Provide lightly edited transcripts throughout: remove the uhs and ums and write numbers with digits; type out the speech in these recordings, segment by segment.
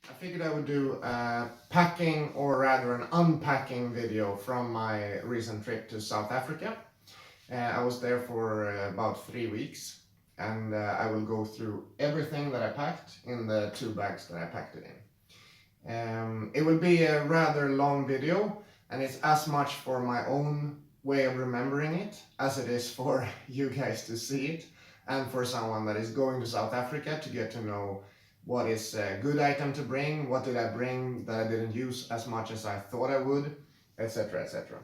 I figured I would do a packing, or rather an unpacking video from my recent trip to South Africa. I was there for about 3 weeks, and I will go through everything that I packed in the 2 bags that I packed it in. It will be a rather long video, and it's as much for my own way of remembering it as it is for you guys to see it, and for someone that is going to South Africa to get to know what is a good item to bring, what did I bring that I didn't use as much as I thought I would, etc, etc.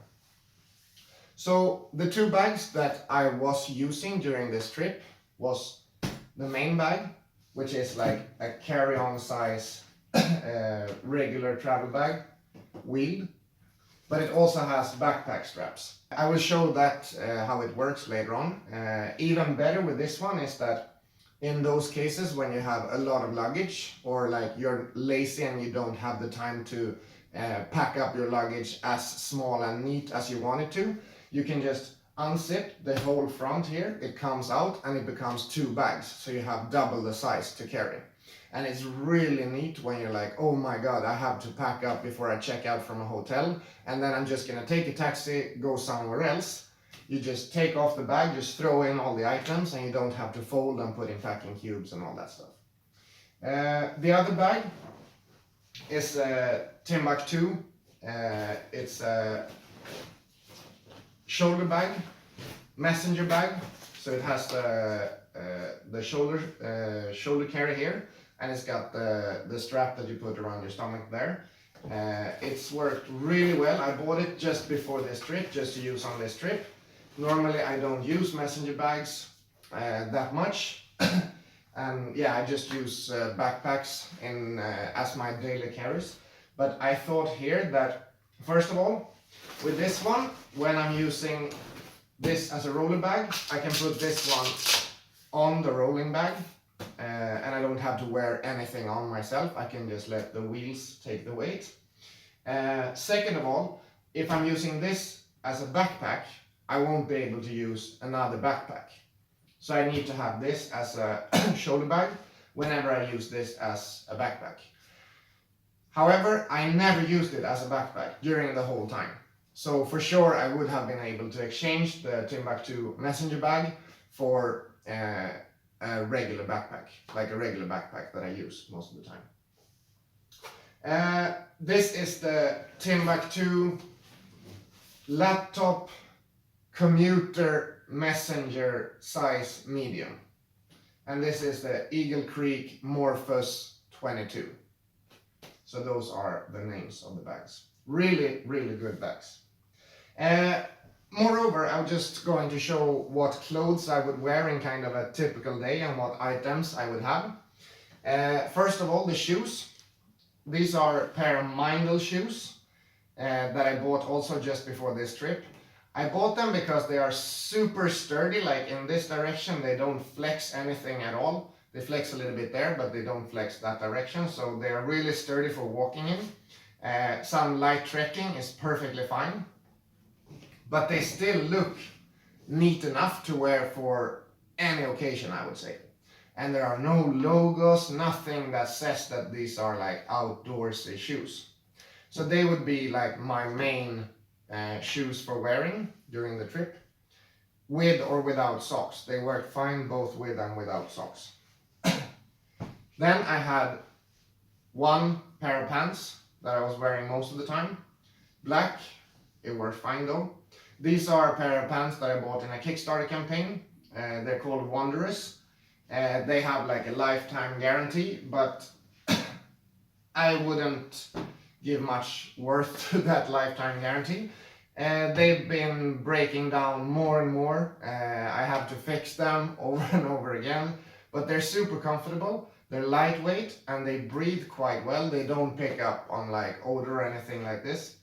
So the 2 bags that I was using during this trip was the main bag, which is like a carry-on size regular travel bag, wheeled, but it also has backpack straps. I will show that how it works later on. Even better with this one is that in those cases when you have a lot of luggage, or like you're lazy and you don't have the time to pack up your luggage as small and neat as you want it to, you can just unzip the whole front here, it comes out and it becomes 2 bags, so you have double the size to carry. And it's really neat when you're like, oh my god, I have to pack up before I check out from a hotel, and then I'm just gonna take a taxi, go somewhere else. You just take off the bag, just throw in all the items, and you don't have to fold and put in packing cubes and all that stuff. The other bag is Timbuk2. It's a shoulder bag, messenger bag, so it has the shoulder carry here, and it's got the strap that you put around your stomach there. It's worked really well. I bought it just before this trip, just to use on this trip. Normally I don't use messenger bags that much, and yeah, I just use backpacks in as my daily carries. But I thought here that, first of all, with this one, when I'm using this as a roller bag, I can put this one on the rolling bag, and I don't have to wear anything on myself. I can just let the wheels take the weight. Second of all, if I'm using this as a backpack, I won't be able to use another backpack. So I need to have this as a shoulder bag whenever I use this as a backpack. However, I never used it as a backpack during the whole time. So for sure I would have been able to exchange the Timbuk2 messenger bag for a regular backpack, like a regular backpack that I use most of the time. This is the Timbuk2 laptop Commuter messenger size medium, and this is the Eagle Creek Morphus 22. So those are the names of the bags. Really, really good bags. Moreover, I'm just going to show what clothes I would wear in kind of a typical day and what items I would have. First of all, the shoes. These are a pair of Mindel shoes that I bought also just before this trip. I bought them because they are super sturdy, like in this direction they don't flex anything at all. They flex a little bit there, but they don't flex that direction, so they are really sturdy for walking in. Some light trekking is perfectly fine, but they still look neat enough to wear for any occasion, I would say. And there are no logos, nothing that says that these are like outdoorsy shoes. So they would be like my main shoes for wearing during the trip, with or without socks. They work fine both with and without socks. Then I had 1 pair of pants that I was wearing most of the time, black. It worked fine though. These are a pair of pants that I bought in a Kickstarter campaign. They're called Wanderers. They have like a lifetime guarantee, but I wouldn't give much worth to that lifetime guarantee. They've been breaking down more and more. I have to fix them over and over again, but they're super comfortable. They're lightweight and they breathe quite well. They don't pick up on like odor or anything like this.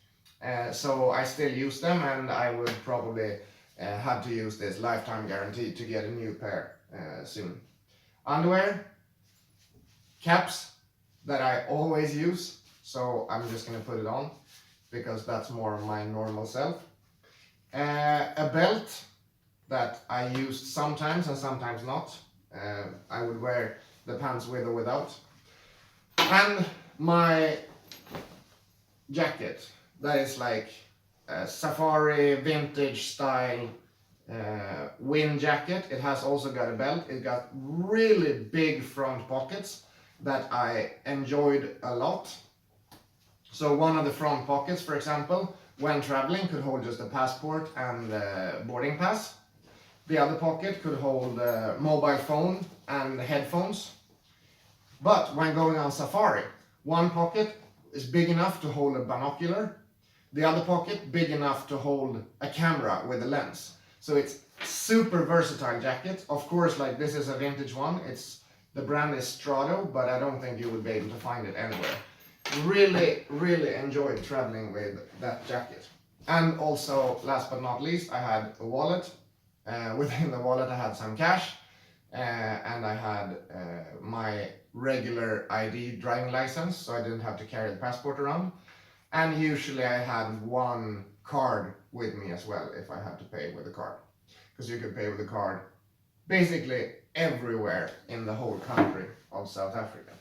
So I still use them, and I would probably have to use this lifetime guarantee to get a new pair soon. Underwear, caps that I always use, so I'm just gonna put it on because that's more of my normal self. A belt that I used sometimes and sometimes not. I would wear the pants with or without. And my jacket, that is like a safari vintage style wind jacket. It has also got a belt. It got really big front pockets that I enjoyed a lot. So one of the front pockets, for example, when traveling could hold just a passport and boarding pass. The other pocket could hold a mobile phone and headphones. But when going on safari, one pocket is big enough to hold a binocular, the other pocket big enough to hold a camera with a lens. So it's super versatile jacket. Of course, like this is a vintage one. The brand is Strato, but I don't think you would be able to find it anywhere. Really enjoyed traveling with that jacket. And also, last but not least, I had a wallet. Within the wallet I had some cash, and I had my regular ID driving license, so I didn't have to carry the passport around. And usually I had one card with me as well if I had to pay with a card, because you could pay with a card basically everywhere in the whole country of South Africa.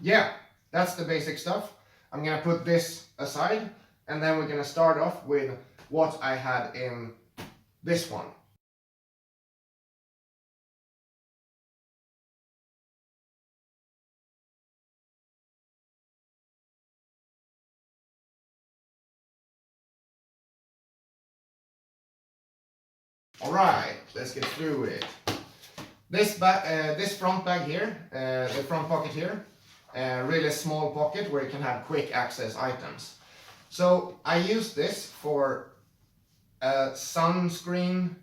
Yeah, that's the basic stuff. I'm gonna put this aside, and then we're gonna start off with what I had in this one. All right, let's get through it. This front bag here, the front pocket here, really small pocket where you can have quick access items. So I use this for a sunscreen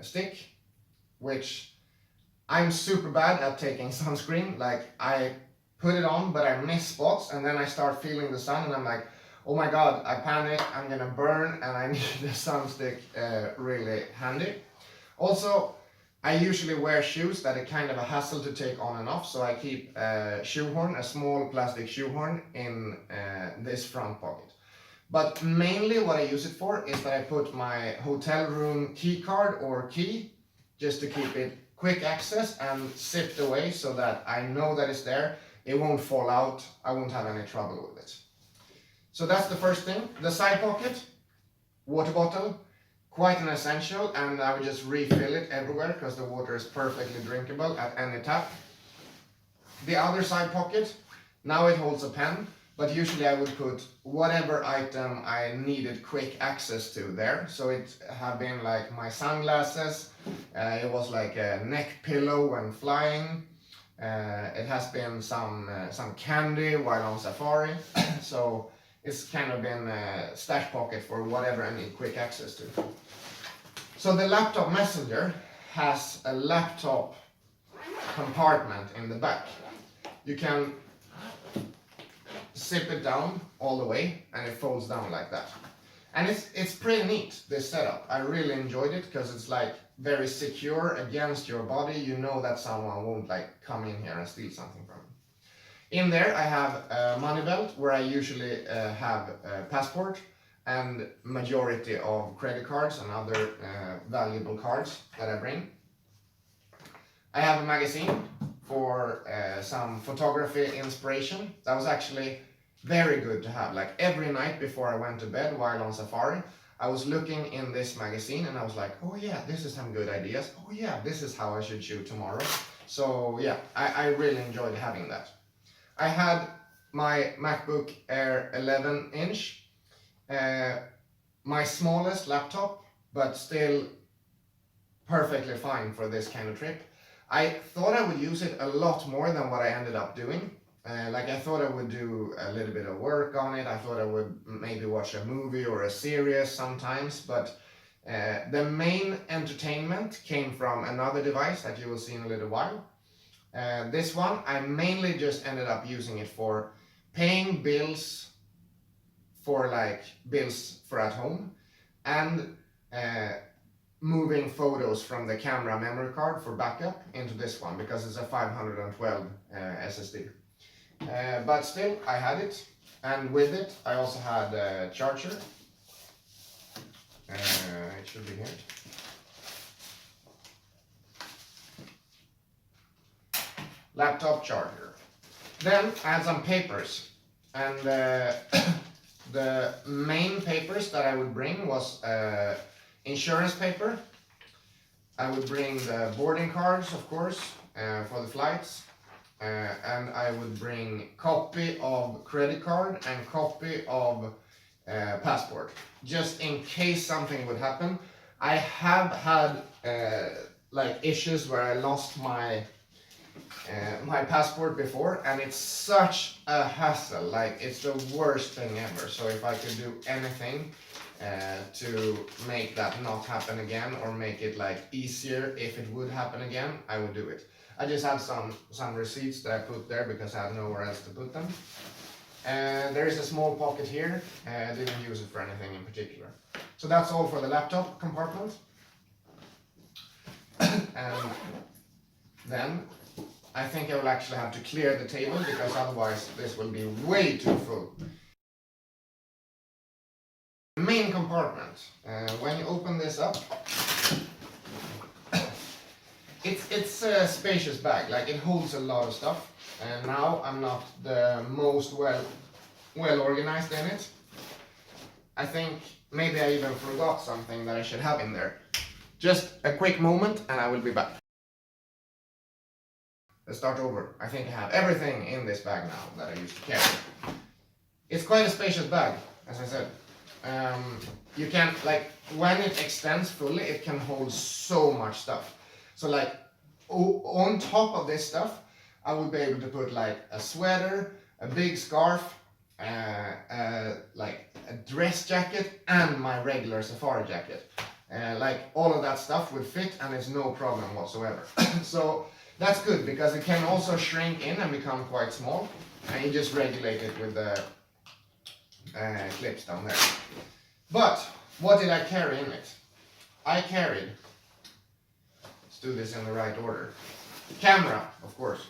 stick, which I'm super bad at taking sunscreen. Like I put it on, but I miss spots, and then I start feeling the sun, and I'm like, oh my god, I panic, I'm gonna burn, and I need the sun stick really handy. Also, I usually wear shoes that are kind of a hassle to take on and off, so I keep a shoehorn, a small plastic shoehorn in this front pocket. But mainly what I use it for is that I put my hotel room key card or key, just to keep it quick access and zipped away so that I know that it's there. It won't fall out, I won't have any trouble with it. So that's the first thing. The side pocket, water bottle, quite an essential, and I would just refill it everywhere because the water is perfectly drinkable at any tap. The other side pocket, now it holds a pen, but usually I would put whatever item I needed quick access to there. So it have been like my sunglasses, it was like a neck pillow when flying, it has been some candy while on safari. So it's kind of been a stash pocket for whatever I need quick access to. So the laptop messenger has a laptop compartment in the back. You can zip it down all the way and it folds down like that. And it's pretty neat, this setup. I really enjoyed it because it's like very secure against your body. You know that someone won't like come in here and steal something from you. In there I have a money belt where I usually have a passport and majority of credit cards and other valuable cards that I bring. I have a magazine for some photography inspiration. That was actually very good to have. Like every night before I went to bed while on safari, I was looking in this magazine and I was like, oh yeah, this is some good ideas. Oh yeah, this is how I should shoot tomorrow. So yeah, I really enjoyed having that. I had my MacBook Air 11 inch, my smallest laptop, but still perfectly fine for this kind of trip. I thought I would use it a lot more than what I ended up doing. Like I thought I would do a little bit of work on it. I thought I would maybe watch a movie or a series sometimes, but the main entertainment came from another device that you will see in a little while. This one, I mainly just ended up using it for paying bills, for like bills for at home, and moving photos from the camera memory card for backup into this one because it's a 512 SSD. But still, I had it, and with it, I also had a charger. It should be here. Laptop charger. Then I had some papers, and the main papers that I would bring was insurance paper. I would bring the boarding cards, of course, for the flights, and I would bring copy of credit card and copy of passport, just in case something would happen. I have had like issues where I lost my passport before, and it's such a hassle. Like, it's the worst thing ever. So if I could do anything to make that not happen again, or make it like easier if it would happen again, I would do it. I just have some receipts that I put there because I had nowhere else to put them. There is a small pocket here. I didn't use it for anything in particular. So that's all for the laptop compartment. And then I think I will actually have to clear the table, because otherwise this will be way too full. Main compartment. When you open this up, it's a spacious bag. Like, it holds a lot of stuff. And now I'm not the most well organized in it. I think maybe I even forgot something that I should have in there. Just a quick moment and I will be back. Let's start over. I think I have everything in this bag now that I used to carry. It's quite a spacious bag, as I said. You can, like, when it extends fully, it can hold so much stuff. So, like, on top of this stuff, I would be able to put like a sweater, a big scarf, like a dress jacket, and my regular safari jacket. Like, all of that stuff would fit, and it's no problem whatsoever. So that's good, because it can also shrink in and become quite small, and you just regulate it with the clips down there. But what did I carry in it? I carried, let's do this in the right order, camera, of course.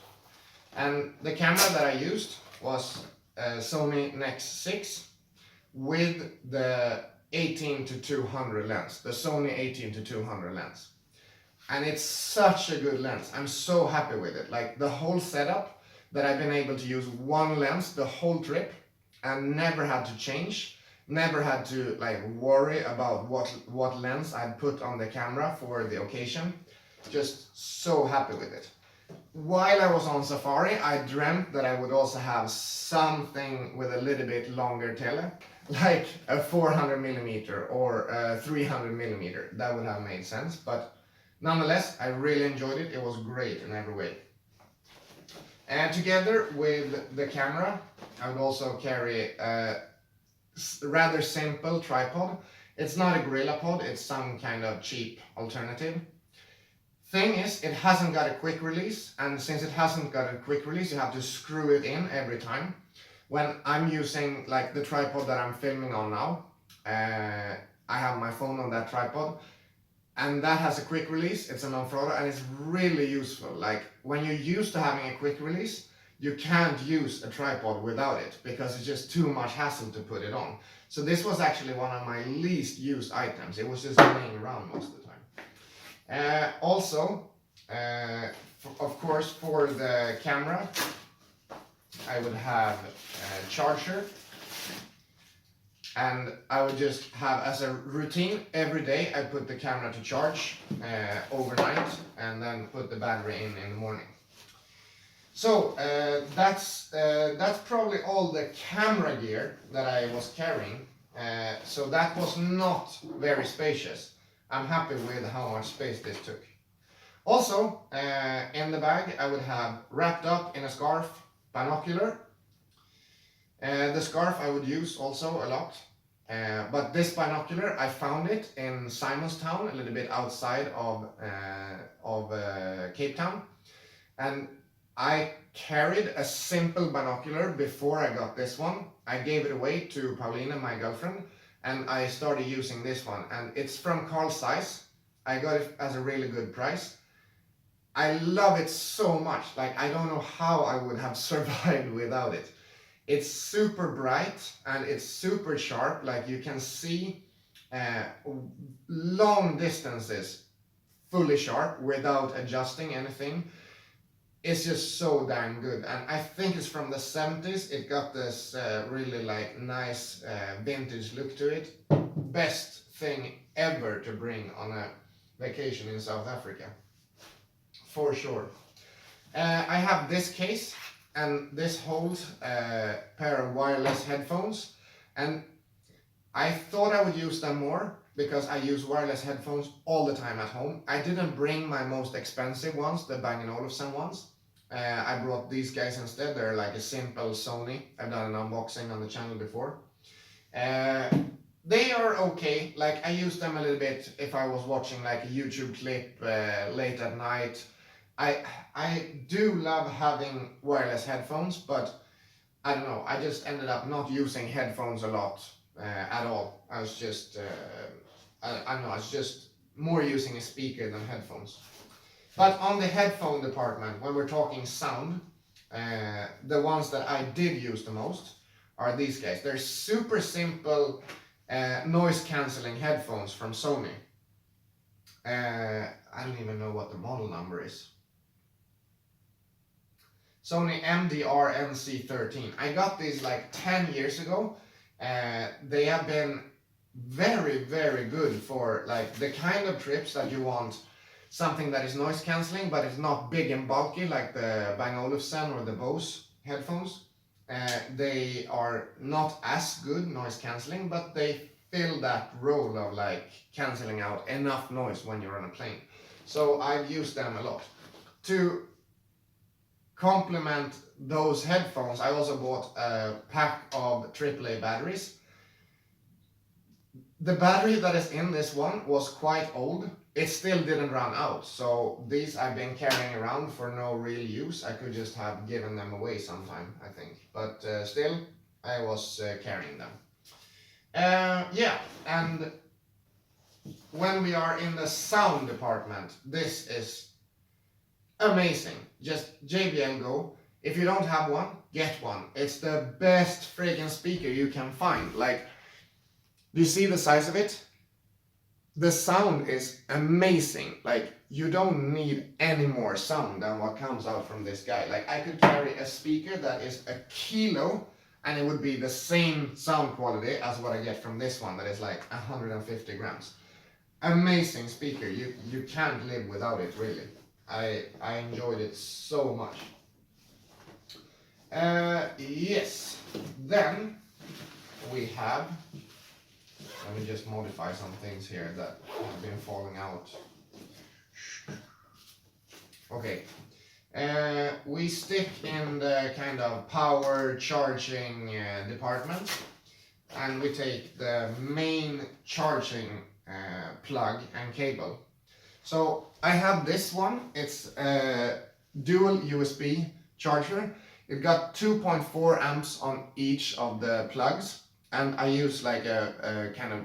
And the camera that I used was a Sony Nex-6 with the 18-200 lens, the Sony 18-200 lens. And it's such a good lens. I'm so happy with it. Like, the whole setup, that I've been able to use one lens the whole trip and never had to change, never had to like worry about what lens I'd put on the camera for the occasion. Just so happy with it. While I was on safari, I dreamt that I would also have something with a little bit longer tele, like a 400mm or a 300mm. That would have made sense, but nonetheless, I really enjoyed it. It was great in every way. And together with the camera, I would also carry a rather simple tripod. It's not a GorillaPod, it's some kind of cheap alternative. Thing is, it hasn't got a quick release, and since it hasn't got a quick release, you have to screw it in every time. When I'm using like the tripod that I'm filming on now, I have my phone on that tripod, and that has a quick release. It's an on-photo, and it's really useful. Like, when you're used to having a quick release, you can't use a tripod without it, because it's just too much hassle to put it on. So this was actually one of my least used items. It was just laying around most of the time. Also, of course, for the camera, I would have a charger, and I would just have, as a routine, every day I put the camera to charge overnight, and then put the battery in the morning. So that's probably all the camera gear that I was carrying. So that was not very spacious. I'm happy with how much space this took. Also, in the bag, I would have, wrapped up in a scarf, binocular. The scarf I would use also a lot. But this binocular, I found it in Simonstown, a little bit outside of Cape Town. And I carried a simple binocular before I got this one. I gave it away to Paulina, my girlfriend, and I started using this one. And it's from Carl Zeiss. I got it as a really good price. I love it so much. Like, I don't know how I would have survived without it. It's super bright and it's super sharp. Like, you can see long distances fully sharp without adjusting anything. it's just so damn good, and I think it's from the 70s. It got this really like nice vintage look to it. Best thing ever to bring on a vacation in South Africa, for sure. I have this case, and this holds a pair of wireless headphones, and I thought I would use them more because I use wireless headphones all the time at home. I didn't bring my most expensive ones, the Bang & Olufsen ones. I brought these guys instead. They're like a simple Sony. I've done an unboxing on the channel before. They are okay. Like, I use them a little bit if I was watching like a YouTube clip late at night. I do love having wireless headphones, but I don't know, I just ended up not using headphones a lot at all. I was just, I don't know, I was just more using a speaker than headphones. But on the headphone department, when we're talking sound, the ones that I did use the most are these guys. They're super simple noise cancelling headphones from Sony. I don't even know what the model number is. Sony MDR NC13. I got these like 10 years ago. They have been very, very good for like the kind of trips that you want something that is noise cancelling, but it's not big and bulky like the Bang & Olufsen or the Bose headphones. They are not as good noise cancelling, but they fill that role of like cancelling out enough noise when you're on a plane. So I've used them a lot. To complement those headphones, I also bought a pack of AAA batteries. The battery that is in this one was quite old. It still didn't run out, so these I've been carrying around for no real use. I could just have given them away sometime, I think, but still I was carrying them. Yeah, and when we are in the sound department, this is amazing. Just JBL Go. If you don't have one, get one. It's the best friggin' speaker you can find. Like, do you see the size of it? The sound is amazing. Like, you don't need any more sound than what comes out from this guy. Like, I could carry a speaker that is a kilo and it would be the same sound quality as what I get from this one that is like 150 grams. Amazing speaker. You can't live without it, really. I enjoyed it so much. Yes. Then we have, let me just modify some things here that have been falling out. Okay. We stick in the kind of power charging department, and we take the main charging plug and cable. So I have this one. It's a dual USB charger. It got 2.4 amps on each of the plugs, and I use like a kind of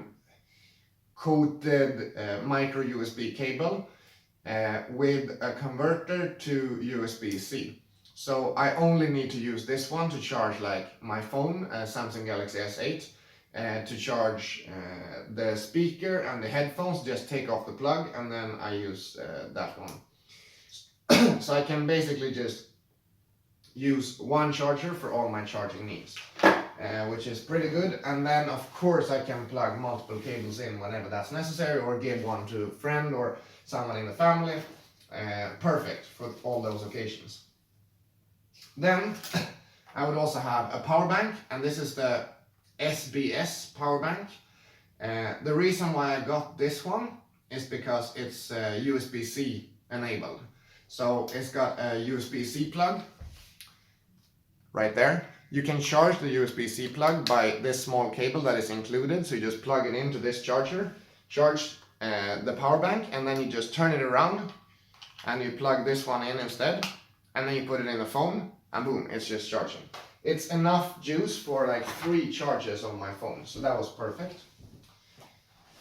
coated micro USB cable with a converter to USB-C. So I only need to use this one to charge like my phone, Samsung Galaxy S8, to charge the speaker and the headphones. Just take off the plug and then I use that one. So I can basically just use one charger for all my charging needs, which is pretty good. And then of course I can plug multiple cables in whenever that's necessary, or give one to a friend or someone in the family. Perfect for all those occasions. Then I would also have a power bank, and this is the SBS power bank. The reason why I got this one is because it's USB-C enabled. So it's got a USB-C plug right there. You can charge the USB-C plug by this small cable that is included. So you just plug it into this charger, charge the power bank, and then you just turn it around and you plug this one in instead, and then you put it in the phone and boom, it's just charging. It's enough juice for like 3 charges on my phone, so that was perfect.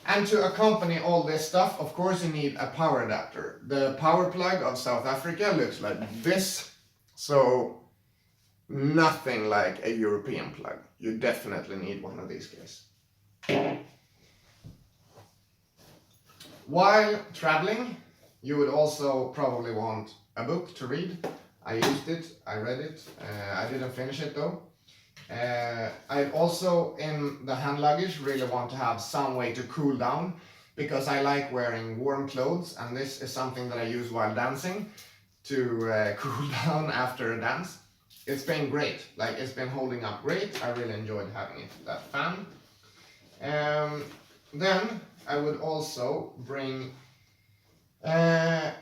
And to accompany all this stuff, of course you need a power adapter. The power plug of South Africa looks like this, so nothing like a European plug. You definitely need one of these guys. While traveling, you would also probably want a book to read. I used it, I read it, I didn't finish it though. I also, in the hand luggage, really want to have some way to cool down, because I like wearing warm clothes, and this is something that I use while dancing to cool down after a dance. It's been great, like it's been holding up great. I really enjoyed having it, that fan. Then I would also bring a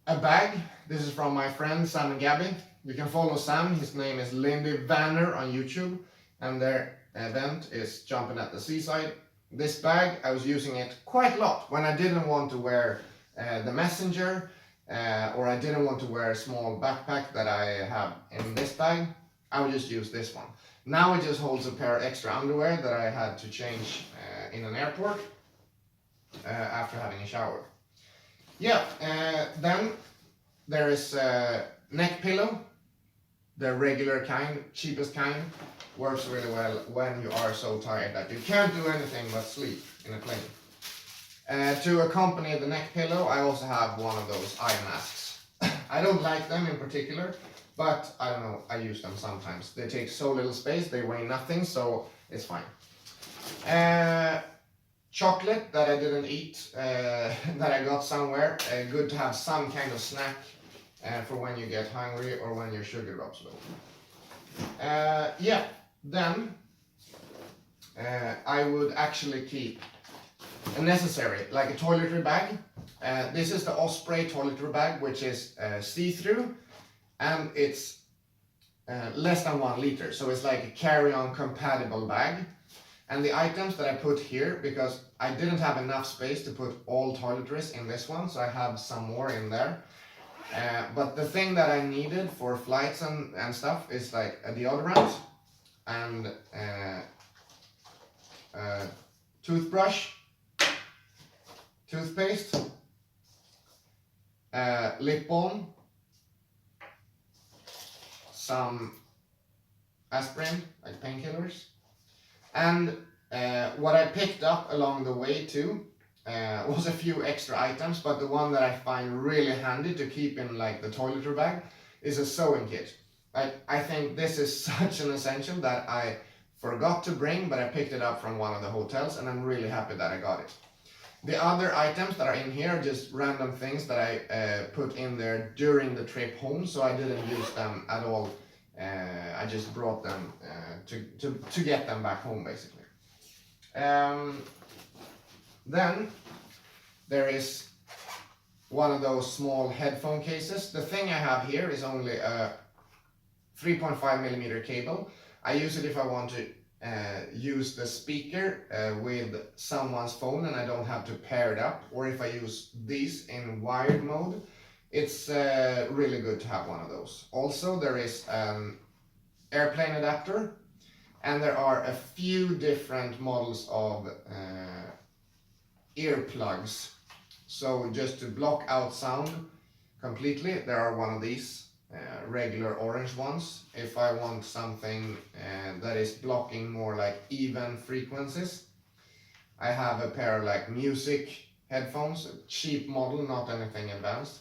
bag. This is from my friend Sam and Gabby. You can follow Sam, his name is Lindy Vanner on YouTube, and their event is Jumping at the Seaside. This bag, I was using it quite a lot when I didn't want to wear the messenger, or I didn't want to wear a small backpack that I have in this bag. I would just use this one. Now it just holds a pair of extra underwear that I had to change in an airport after having a shower. Yeah, then there is a neck pillow, the regular kind, cheapest kind. Works really well when you are so tired that you can't do anything but sleep in a plane. To accompany the neck pillow, I also have one of those eye masks. I don't like them in particular, but I don't know, I use them sometimes. They take so little space, they weigh nothing, so it's fine. Chocolate that I didn't eat, that I got somewhere. Good to have some kind of snack for when you get hungry or when your sugar drops low. Yeah, then I would actually keep a necessary, like a toiletry bag. This is the Osprey toiletry bag, which is see-through, and it's less than 1 liter, so it's like a carry-on compatible bag. And the items that I put here, because I didn't have enough space to put all toiletries in this one, so I have some more in there. But the thing that I needed for flights and stuff is like a deodorant and toothbrush, toothpaste, lip balm, some aspirin, like painkillers. And what I picked up along the way too was a few extra items, but the one that I find really handy to keep in like the toiletry bag is a sewing kit. I think this is such an essential that I forgot to bring, but I picked it up from one of the hotels, and I'm really happy that I got it. The other items that are in here are just random things that I put in there during the trip home, so I didn't use them at all. I just brought them to get them back home, basically. Then there is one of those small headphone cases. The thing I have here is only a 3.5mm cable. I use it if I want to use the speaker with someone's phone and I don't have to pair it up, or if I use these in wired mode. It's really good to have one of those. Also, there is an airplane adapter, and there are a few different models of earplugs. So just to block out sound completely, there are one of these regular orange ones. If I want something that is blocking more like even frequencies, I have a pair of like music headphones, a cheap model, not anything advanced.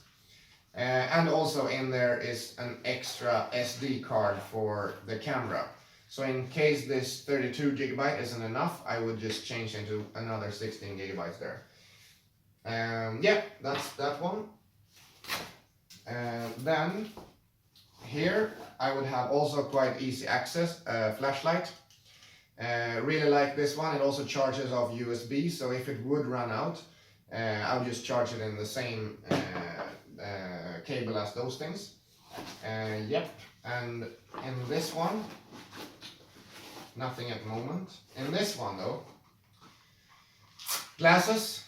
And also in there is an extra SD card for the camera. So in case this 32GB isn't enough, I would just change into another 16GB there. Yeah, that's that one. Then here I would have also quite easy access flashlight. Really like this one. It also charges off USB, so if it would run out, I would just charge it in the same cable as those things. Yep, and in this one, nothing at the moment. In this one though, glasses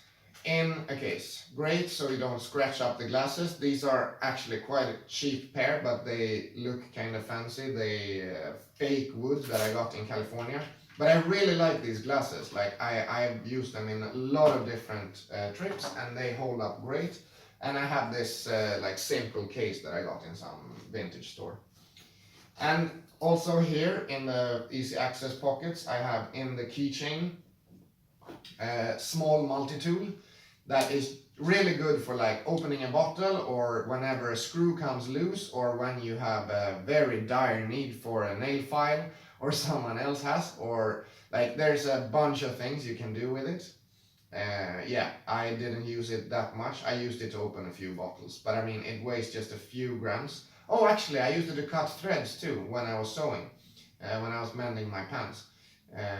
in a case. Great, so you don't scratch up the glasses. These are actually quite a cheap pair, but they look kind of fancy. They fake wood that I got in California. But I really like these glasses. Like I've used them in a lot of different trips, and they hold up great. And I have this like simple case that I got in some vintage store. And also here in the easy access pockets, I have in the keychain a small multi-tool. that is really good for like opening a bottle, or whenever a screw comes loose, or when you have a very dire need for a nail file, or someone else has, or like there's a bunch of things you can do with it. Yeah, I didn't use it that much. I used it to open a few bottles, but I mean, it weighs just a few grams. Oh, actually, I used it to cut threads too when I was sewing, when I was mending my pants.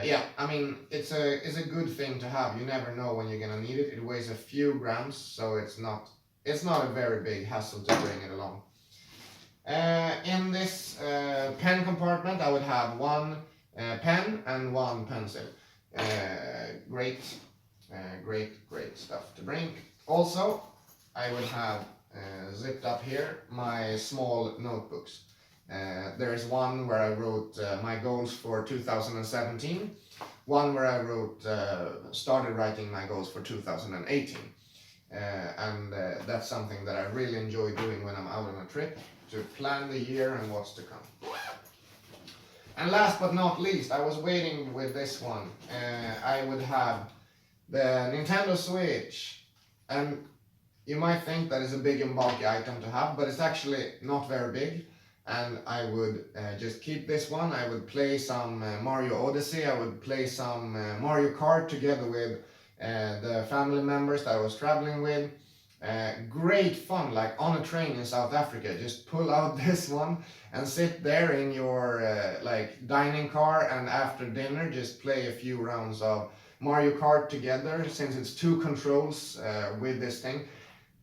Yeah, I mean, it's a good thing to have. You never know when you're gonna need it. It weighs a few grams, so it's not a very big hassle to bring it along. In this pen compartment, I would have one pen and one pencil. Great, great stuff to bring. Also, I would have zipped up here my small notebooks. There is one where I wrote my goals for 2017, one where I started writing my goals for 2018. And that's something that I really enjoy doing when I'm out on a trip, to plan the year and what's to come. And last but not least, I was waiting with this one. I would have the Nintendo Switch. And you might think that is a big and bulky item to have, but it's actually not very big. And I would just keep this one. I would play some Mario Odyssey. I would play some Mario Kart together with the family members that I was traveling with. Great fun, like on a train in South Africa. Just pull out this one and sit there in your like dining car, and after dinner just play a few rounds of Mario Kart together, since it's two controls with this thing.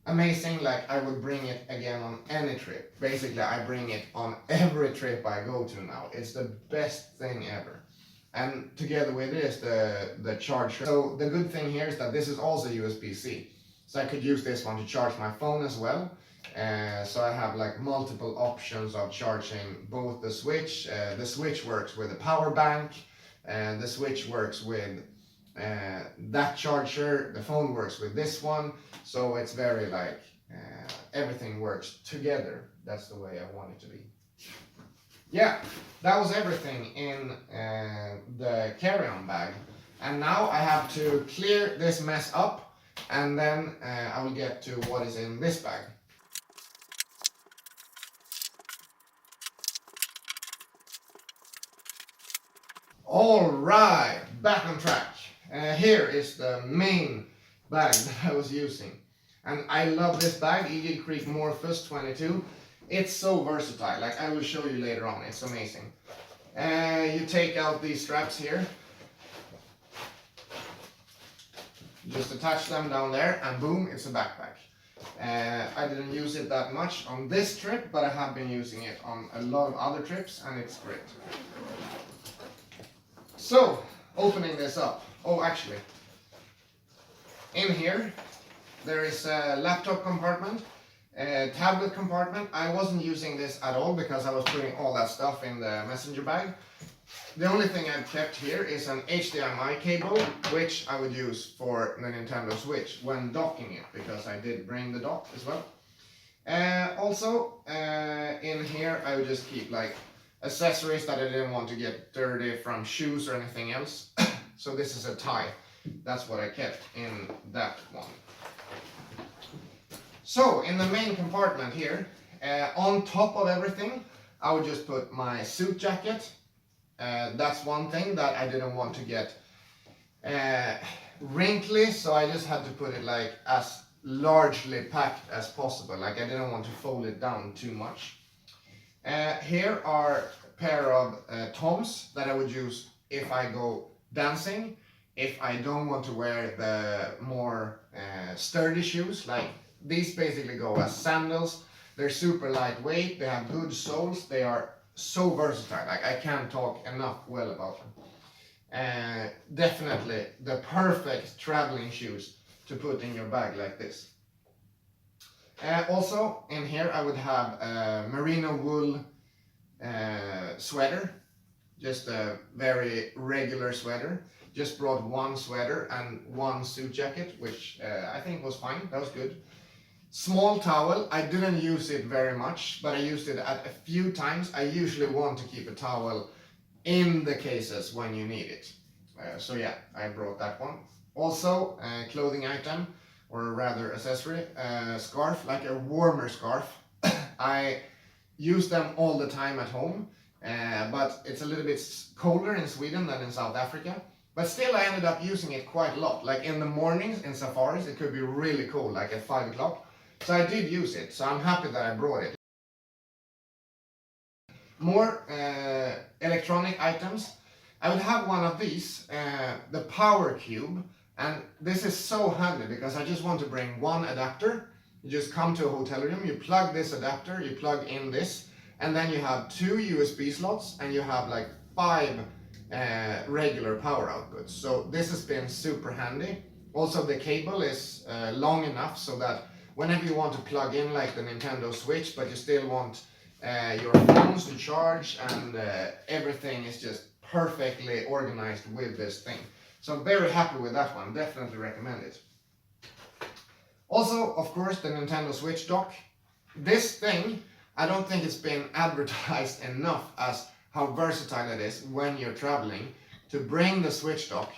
Amazing. Like, I would bring it again on any trip. Basically, I bring it on every trip I go to now. It's the best thing ever. And together with it is the charger. So the good thing here is that this is also USB-C. So I could use this one to charge my phone as well. So I have like multiple options of charging both the Switch. The Switch works with a power bank, and the Switch works with that charger. The phone works with this one. So it's very like everything works together. That's the way I want it to be. Yeah, that was everything in the carry-on bag. And now I have to clear this mess up, and then I will get to what is in this bag. All right, back on track. Here is the main bag that I was using. And I love this bag, Eagle Creek Morphus 22. It's so versatile, like I will show you later on, it's amazing. You take out these straps here. Just attach them down there, and boom, it's a backpack. I didn't use it that much on this trip, but I have been using it on a lot of other trips, and it's great. So, opening this up. Oh, actually, in here there is a laptop compartment, a tablet compartment. I wasn't using this at all because I was putting all that stuff in the messenger bag. The only thing I've kept here is an HDMI cable, which I would use for the Nintendo Switch when docking it, because I did bring the dock as well. Also, in here I would just keep like accessories that I didn't want to get dirty from shoes or anything else. So this is a tie. That's what I kept in that one. So in the main compartment here, on top of everything, I would just put my suit jacket. That's one thing that I didn't want to get wrinkly, so I just had to put it like as largely packed as possible. Like, I didn't want to fold it down too much. Here are a pair of Toms that I would use if I go dancing, if I don't want to wear the more sturdy shoes. Like, these basically go as sandals. They're super lightweight, they have good soles, they are so versatile. Like, I can't talk enough well about them. Definitely the perfect traveling shoes to put in your bag like this. Also in here I would have a merino wool sweater, just a very regular sweater. Just brought one sweater and one suit jacket, which I think was fine, that was good. Small towel, I didn't use it very much, but I used it a few times. I usually want to keep a towel in the cases when you need it. So yeah, I brought that one. Also, a clothing item or rather accessory, scarf, like a warmer scarf. I use them all the time at home, but it's a little bit colder in Sweden than in South Africa. But still I ended up using it quite a lot. Like in the mornings in safaris it could be really cold, like at 5 o'clock. So I did use it, so I'm happy that I brought it. More electronic items. I would have one of these, the power cube, and this is so handy because I just want to bring one adapter. You just come to a hotel room, you plug this adapter, you plug in this, and then you have 2 USB slots and you have like 5 regular power outputs. So this has been super handy. Also the cable is long enough so that whenever you want to plug in like the Nintendo Switch, but you still want your phones to charge, and everything is just perfectly organized with this thing. So I'm very happy with that one, definitely recommend it. Also, of course, the Nintendo Switch dock. This thing, I don't think it's been advertised enough as how versatile it is when you're traveling. To bring the Switch dock,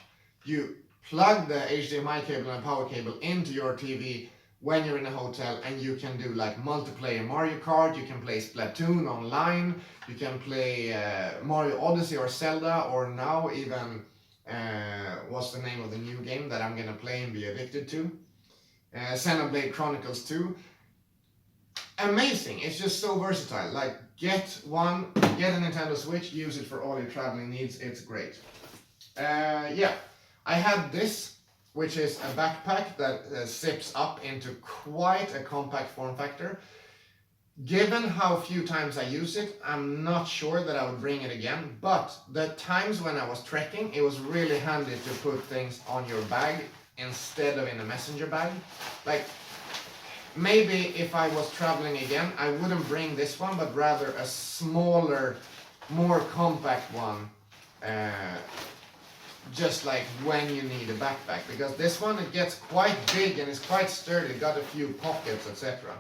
you plug the HDMI cable and power cable into your TV when you're in a hotel, and you can do like multiplayer Mario Kart, you can play Splatoon online, you can play Mario Odyssey or Zelda, or now even, what's the name of the new game that I'm gonna play and be addicted to? Xenoblade Chronicles 2. Amazing, it's just so versatile. Like get a Nintendo Switch, use it for all your traveling needs, it's great. Yeah, I had this, which is a backpack that zips up into quite a compact form factor. Given how few times I use it, I'm not sure that I would bring it again, but the times when I was trekking, it was really handy to put things on your bag instead of in a messenger bag. Like, maybe if I was traveling again, I wouldn't bring this one, but rather a smaller, more compact one. Just like when you need a backpack, because this one, it gets quite big and it's quite sturdy, got a few pockets, etc.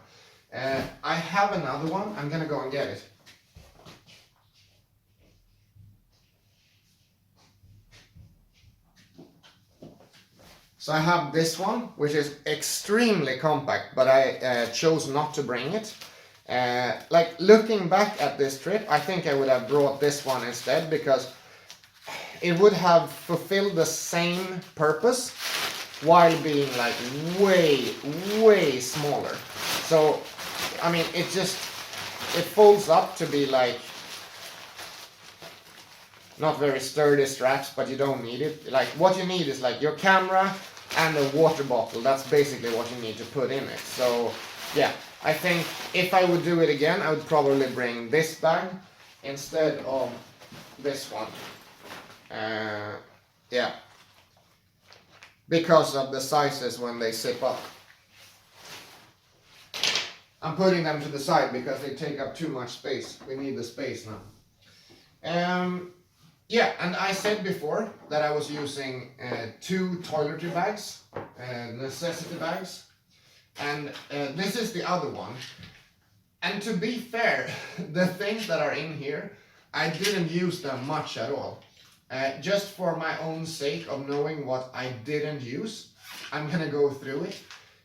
I have another one, I'm gonna go and get it. So I have this one, which is extremely compact, but I chose not to bring it. Like looking back at this trip, I think I would have brought this one instead, because it would have fulfilled the same purpose while being like way smaller. So I mean, it folds up to be like not very sturdy straps, but you don't need it. Like what you need is like your camera and a water bottle. That's basically what you need to put in it. So yeah, I think if I would do it again, I would probably bring this bag instead of this one. Yeah, because of the sizes when they zip up. I'm putting them to the side because they take up too much space. We need the space now. Yeah, and I said before that I was using 2 toiletry bags, necessity bags, and this is the other one. And to be fair, the things that are in here, I didn't use them much at all. Just for my own sake of knowing what I didn't use, I'm gonna go through it.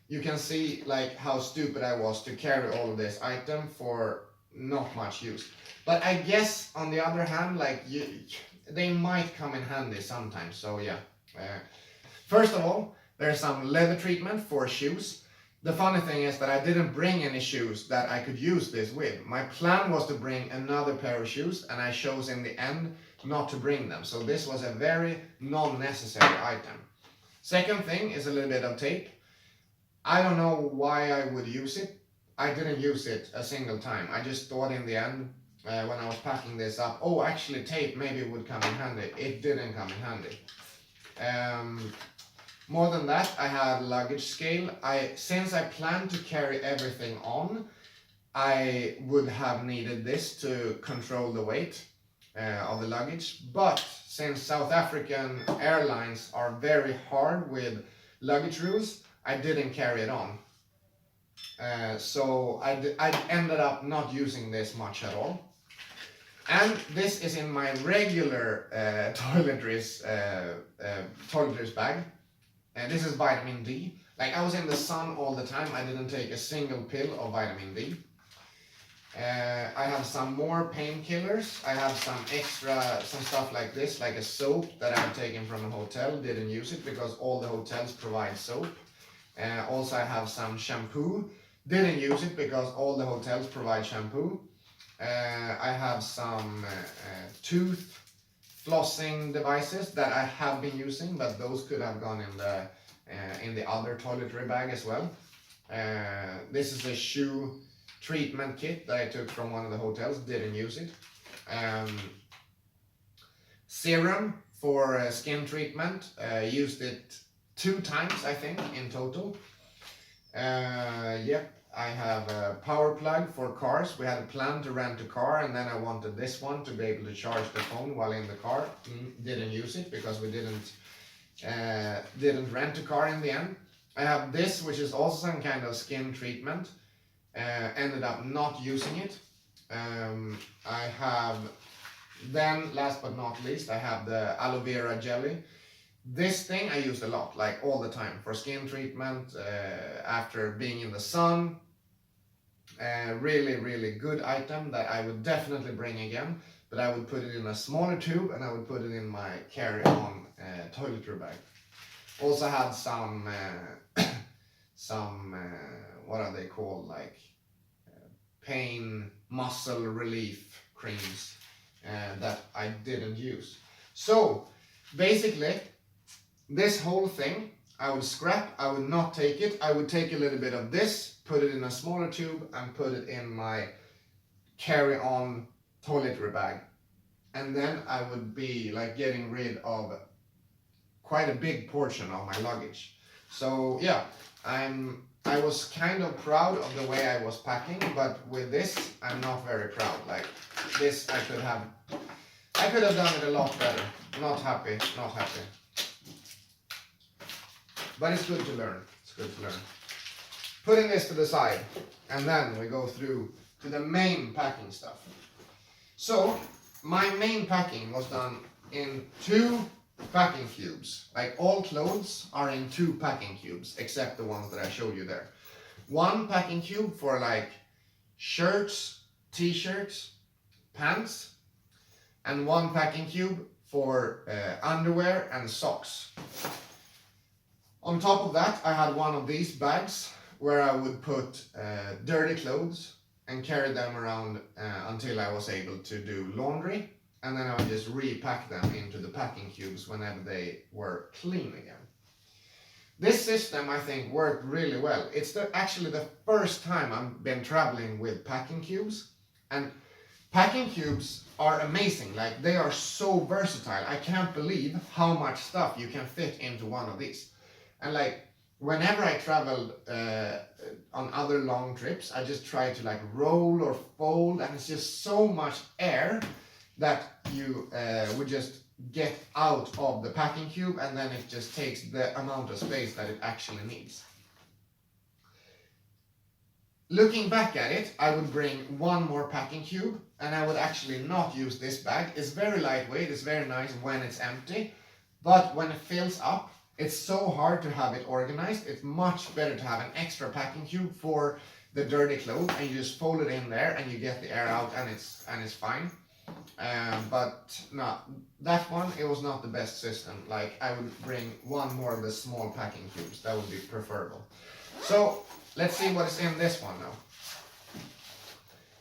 You can see like how stupid I was to carry all of this item for not much use. But I guess on the other hand, like they might come in handy sometimes. So yeah. First of all, there's some leather treatment for shoes. The funny thing is that I didn't bring any shoes that I could use this with. My plan was to bring another pair of shoes, and I chose in the end not to bring them. So this was a very non-necessary item. Second thing is a little bit of tape. I don't know why I would use it. I didn't use it a single time. I just thought in the end, when I was packing this up, oh, actually tape maybe would come in handy. It didn't come in handy. More than that, I had luggage scale. Since I planned to carry everything on, I would have needed this to control the weight of the luggage. But since South African airlines are very hard with luggage rules, I didn't carry it on. So I ended up not using this much at all. And this is in my regular toiletries bag. And this is vitamin D. like I was in the sun all the time. I didn't take a single pill of vitamin D. I have some more painkillers. I have some stuff like this, like a soap that I've taken from a hotel. Didn't use it because all the hotels provide soap. Also, I have some shampoo. Didn't use it because all the hotels provide shampoo. I have some tooth flossing devices that I have been using, but those could have gone in the other toiletry bag as well. This is a shoe treatment kit that I took from one of the hotels. Didn't use it. Serum for skin treatment. Used it 2 times, I think, in total. Yep, I have a power plug for cars. We had a plan to rent a car, and then I wanted this one to be able to charge the phone while in the car. Didn't use it because we didn't rent a car in the end. I have this, which is also some kind of skin treatment. Ended up not using it. I have, then last but not least, I have the aloe vera jelly. This thing I used a lot, like all the time, for skin treatment, after being in the sun. Really, really good item that I would definitely bring again, but I would put it in a smaller tube and I would put it in my carry-on toiletry bag. Also had some, what are they called, like pain, muscle relief creams that I didn't use. So basically, this whole thing I would scrap. I would not take it. I would take a little bit of this, put it in a smaller tube, and put it in my carry-on toiletry bag. And then I would be like getting rid of quite a big portion of my luggage. So yeah, I was kind of proud of the way I was packing, but with this, I'm not very proud. Like this, I could have done it a lot better. Not happy. But it's good to learn. Putting this to the side, and then we go through to the main packing stuff. So my main packing was done in 2 packing cubes. Like all clothes are in 2 packing cubes, except the ones that I showed you there. 1 packing cube for like shirts, t-shirts, pants, and 1 packing cube for underwear and socks. On top of that, I had one of these bags where I would put dirty clothes and carry them around until I was able to do laundry. And then I would just repack them into the packing cubes whenever they were clean again. This system, I think, worked really well. It's actually the first time I've been traveling with packing cubes. And packing cubes are amazing. Like, they are so versatile. I can't believe how much stuff you can fit into one of these. And like, whenever I traveled on other long trips, I just try to like roll or fold, and it's just so much air that you would just get out of the packing cube, and then it just takes the amount of space that it actually needs. Looking back at it, I would bring 1 more packing cube, and I would actually not use this bag. It's very lightweight, it's very nice when it's empty, but when it fills up, it's so hard to have it organized. It's much better to have an extra packing cube for the dirty clothes, and you just fold it in there and you get the air out, and it's fine. But no, that one, it was not the best system. Like, I would bring 1 more of the small packing cubes. That would be preferable. So let's see what is in this one now.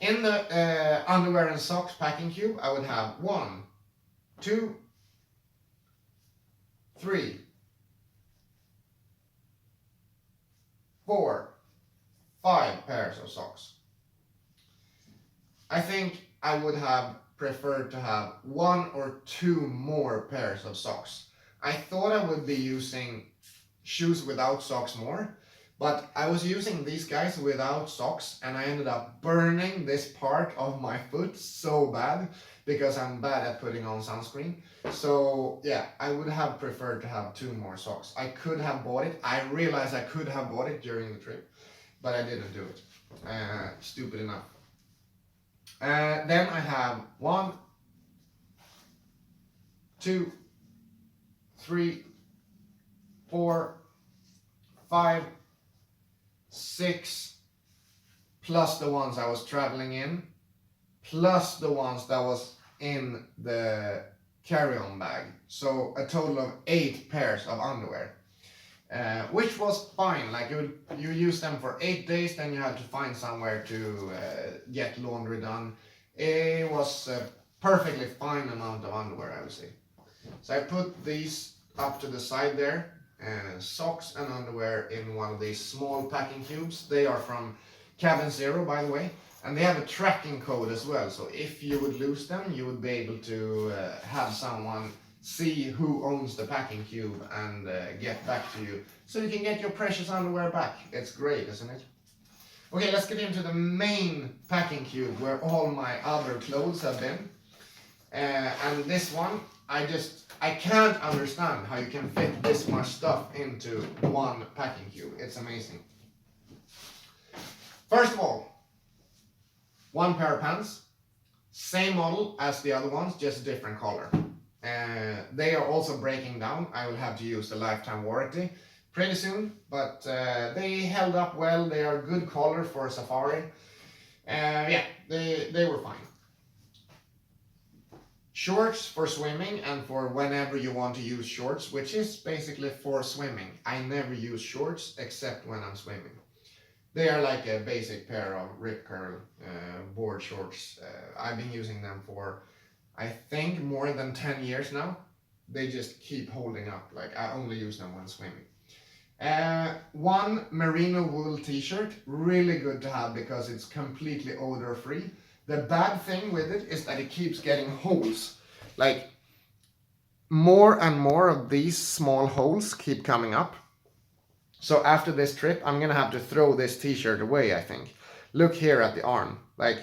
In the underwear and socks packing cube, I would have 1, 2, 3, 4, 5 pairs of socks. I think I would have preferred to have 1 or 2 more pairs of socks. I thought I would be using shoes without socks more, but I was using these guys without socks, and I ended up burning this part of my foot so bad because I'm bad at putting on sunscreen. So yeah, I would have preferred to have 2 more socks. I could have bought it. I realized I could have bought it during the trip, but I didn't do it. Stupid enough. Then I have 1, 2, 3, 4, 5, 6, plus the ones I was traveling in, plus the ones that was in the carry-on bag. So a total of 8 pairs of underwear. Which was fine, like you use them for 8 days, then you had to find somewhere to get laundry done. It was a perfectly fine amount of underwear, I would say. So I put these up to the side there, socks and underwear in one of these small packing cubes. They are from Cabin Zero, by the way, and they have a tracking code as well, so if you would lose them, you would be able to have someone see who owns the packing cube and get back to you, so you can get your precious underwear back. It's great, isn't it? Okay, let's get into the main packing cube where all my other clothes have been. And this one, I can't understand how you can fit this much stuff into one packing cube. It's amazing. First of all, one pair of pants, same model as the other ones, just a different color. They are also breaking down. I will have to use the lifetime warranty pretty soon, but they held up well. They are good color for a safari. Yeah, they were fine. Shorts for swimming and for whenever you want to use shorts, which is basically for swimming. I never use shorts except when I'm swimming. They are like a basic pair of Rip Curl board shorts. I've been using them for, I think, more than 10 years now. They just keep holding up. Like, I only use them when swimming. One merino wool t-shirt, really good to have because it's completely odor free. The bad thing with it is that it keeps getting holes. Like, more and more of these small holes keep coming up. So after this trip, I'm gonna have to throw this t-shirt away, I think. Look here at the arm. Like,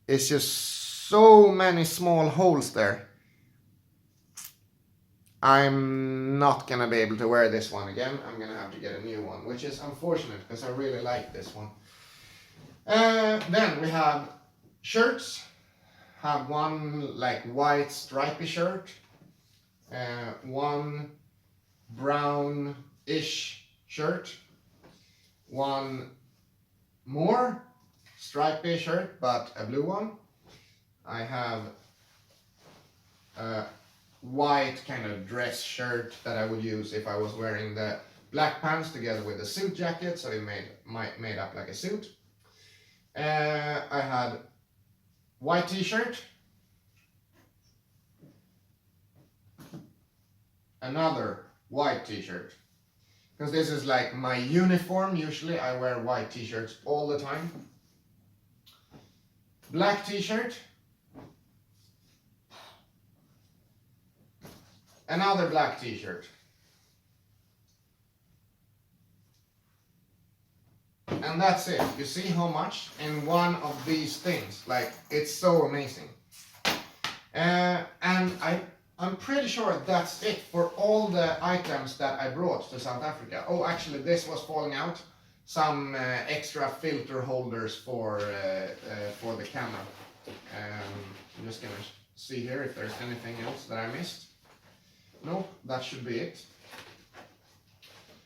it's just so many small holes there. I'm not gonna be able to wear this one again. I'm gonna have to get a new one, which is unfortunate because I really like this one. Then we have shirts. Have one like white stripy shirt, one brown-ish shirt, one more stripy shirt but a blue one. I have a white kind of dress shirt that I would use if I was wearing the black pants together with the suit jacket, so it made up like a suit. I had white t-shirt, another white t-shirt, because this is like my uniform. Usually I wear white t-shirts all the time. Black t-shirt, another black t-shirt, and that's it. You see how much in one of these things? Like, it's so amazing. And I'm pretty sure that's it for all the items that I brought to South Africa. Oh, actually, this was falling out. Some extra filter holders for the camera. I'm just gonna see here if there's anything else that I missed. Nope, that should be it.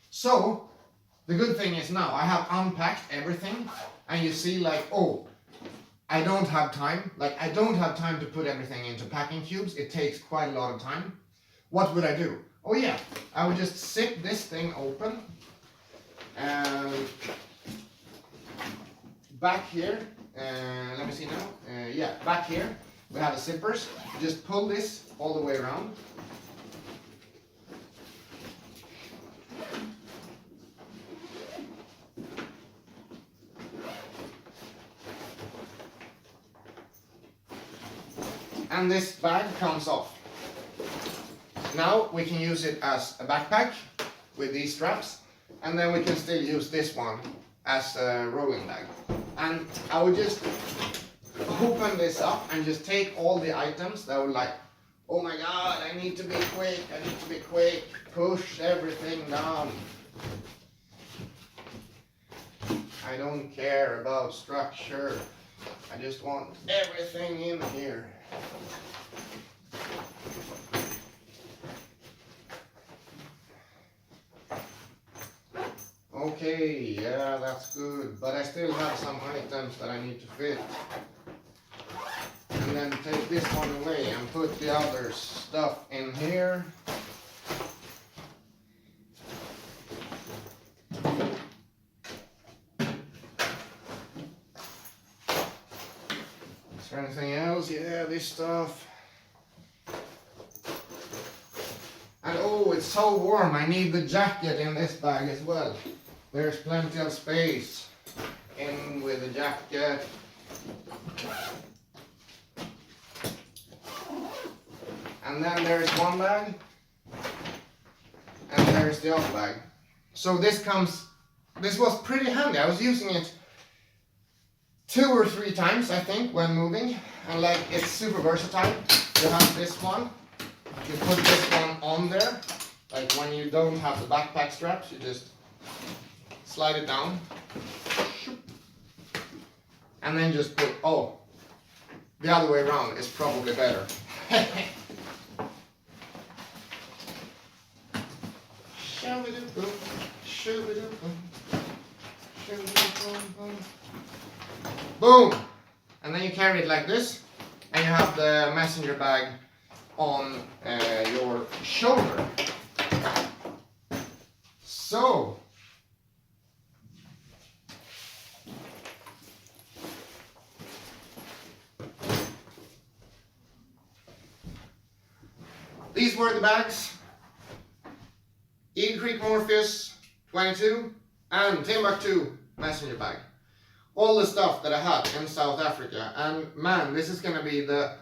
So, the good thing is now I have unpacked everything, and you see, like, oh, I don't have time. Like, I don't have time to put everything into packing cubes. It takes quite a lot of time. What would I do? Oh yeah, I would just zip this thing open. And back here, let me see now. Yeah, back here we have the zippers. Just pull this all the way around. And this bag comes off. Now we can use it as a backpack with these straps, and then we can still use this one as a rolling bag. And I would just open this up and just take all the items that were like, oh my god, I need to be quick, push everything down. I don't care about structure, I just want everything in here. Okay, yeah, that's good. But I still have some items that I need to fit. And then take this one away and put the other stuff in here. Is there anything else? Yeah, this stuff. And oh, it's so warm. I need the jacket in this bag as well. There's plenty of space in with the jacket. And then there's one bag. And there's the other bag. So this was pretty handy. I was using it 2 or 3 times, I think, when moving. And like, it's super versatile. You have this one. You put this one on there. Like when you don't have the backpack straps, you just slide it down. And then just put, oh, the other way around is probably better. Boom! And then you carry it like this, and you have the messenger bag on your shoulder. So, these were the bags. Eagle Creek Morphus 22 and Timbuktu messenger bag. All the stuff that I had in South Africa, and man, this is gonna be the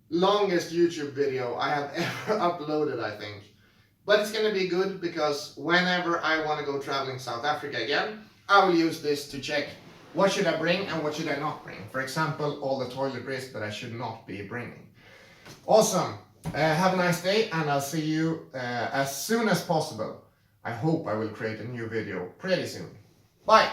longest YouTube video I have ever uploaded, I think. But it's gonna be good because whenever I want to go traveling South Africa again, I will use this to check what should I bring and what should I not bring. For example, all the toiletries that I should not be bringing. Awesome. Have a nice day, and I'll see you as soon as possible. I hope I will create a new video pretty soon. Bye!